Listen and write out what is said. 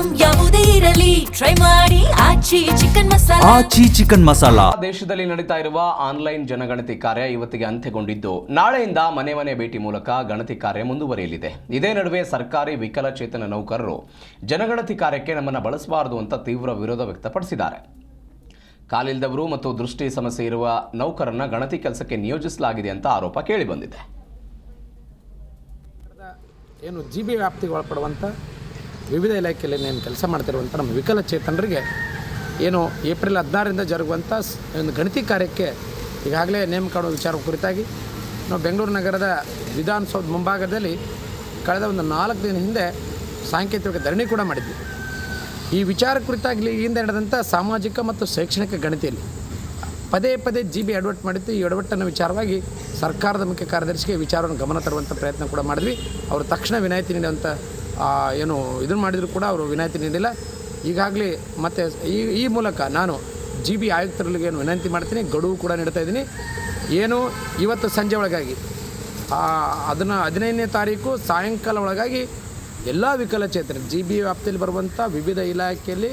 Item ಯಾವುದೇ ಇರಲಿ try ಮಾಡಿ ಆಚಿ ಚಿಕನ್ ಮಸಾಲಾ. ದೇಶದಲ್ಲಿ ನಡೀತಾ ಇರುವ ಆನ್ಲೈನ್ ಜನಗಣತಿ ಕಾರ್ಯ ಇವತ್ತಿಗೆ ಅಂತ್ಯಗೊಂಡಿದ್ದು ನಾಳೆಯಿಂದ ಮನೆ ಮನೆ ಭೇಟಿ ಮೂಲಕ ಗಣತಿ ಕಾರ್ಯ ಮುಂದುವರಿಯಲಿದೆ. ಇದೇ ನಡುವೆ ಸರ್ಕಾರಿ ವಿಕಲಚೇತನ ನೌಕರರು ಜನಗಣತಿ ಕಾರ್ಯಕ್ಕೆ ನಮ್ಮನ್ನು ಬಳಸಬಾರದು ಅಂತ ತೀವ್ರ ವಿರೋಧ ವ್ಯಕ್ತಪಡಿಸಿದ್ದಾರೆ. ಕಾಲಿಲ್ಲದವರು ಮತ್ತು ದೃಷ್ಟಿ ಸಮಸ್ಯೆ ಇರುವ ನೌಕರರನ್ನ ಗಣತಿ ಕೆಲಸಕ್ಕೆ ನಿಯೋಜಿಸಲಾಗಿದೆ ಅಂತ ಆರೋಪ ಕೇಳಿಬಂದಿದೆ. ಏನು GB ವ್ಯಾಪ್ತಿಗೆ ಒಳಪಡುವಂಥ ವಿವಿಧ ಇಲಾಖೆಯಲ್ಲಿ ಏನು ಕೆಲಸ ಮಾಡ್ತಿರುವಂಥ ನಮ್ಮ ವಿಕಲಚೇತನರಿಗೆ ಏನು ಏಪ್ರಿಲ್ 16ರಿಂದ ಜರುಗುವಂಥ ಒಂದು ಗಣತಿ ಕಾರ್ಯಕ್ಕೆ ಈಗಾಗಲೇ ನೇಮಕ ಮಾಡುವ ವಿಚಾರ ಕುರಿತಾಗಿ ನಾವು ಬೆಂಗಳೂರು ನಗರದ ವಿಧಾನಸೌಧ ಮುಂಭಾಗದಲ್ಲಿ ಕಳೆದ ಒಂದು 4 ದಿನ ಹಿಂದೆ ಸಾಂಕೇತಿಕ ಧರಣಿ ಕೂಡ ಮಾಡಿದ್ವಿ. ಈ ವಿಚಾರ ಕುರಿತಾಗಿ ಹಿಂದೆ ನಡೆದಂಥ ಸಾಮಾಜಿಕ ಮತ್ತು ಶೈಕ್ಷಣಿಕ ಗಣತಿಯಲ್ಲಿ ಪದೇ GB ಎಡವಟ್ಟು ಮಾಡಿದ್ದು. ಈ ಎಡವಟ್ಟನ್ನು ವಿಚಾರವಾಗಿ ಸರ್ಕಾರದ ಮುಖ್ಯ ಕಾರ್ಯದರ್ಶಿಗೆ ವಿಚಾರವನ್ನು ಗಮನ ತರುವಂಥ ಪ್ರಯತ್ನ ಕೂಡ ಮಾಡಿದ್ವಿ. ಅವರು ತಕ್ಷಣ ವಿನಾಯಿತಿ ನೀಡುವಂಥ ಏನು ಇದನ್ನು ಮಾಡಿದರೂ ಕೂಡ ಅವರು ವಿನಾಯಿತಿ ನೀಡಿಲ್ಲ. ಈಗಾಗಲೇ ಮತ್ತು ಈ ಮೂಲಕ ನಾನು GB ಆಯುಕ್ತರಿಗೆ ಏನು ವಿನಂತಿ ಮಾಡ್ತೀನಿ, ಗಡುವು ಕೂಡ ನೀಡ್ತಾ ಇದ್ದೀನಿ. ಏನು ಇವತ್ತು ಸಂಜೆ ಒಳಗಾಗಿ 15ನೇ ತಾರೀಕು ಸಾಯಂಕಾಲ ಒಳಗಾಗಿ ಎಲ್ಲ ವಿಕಲಚೇತನರು GB ವ್ಯಾಪ್ತಿಯಲ್ಲಿ ಬರುವಂಥ ವಿವಿಧ ಇಲಾಖೆಯಲ್ಲಿ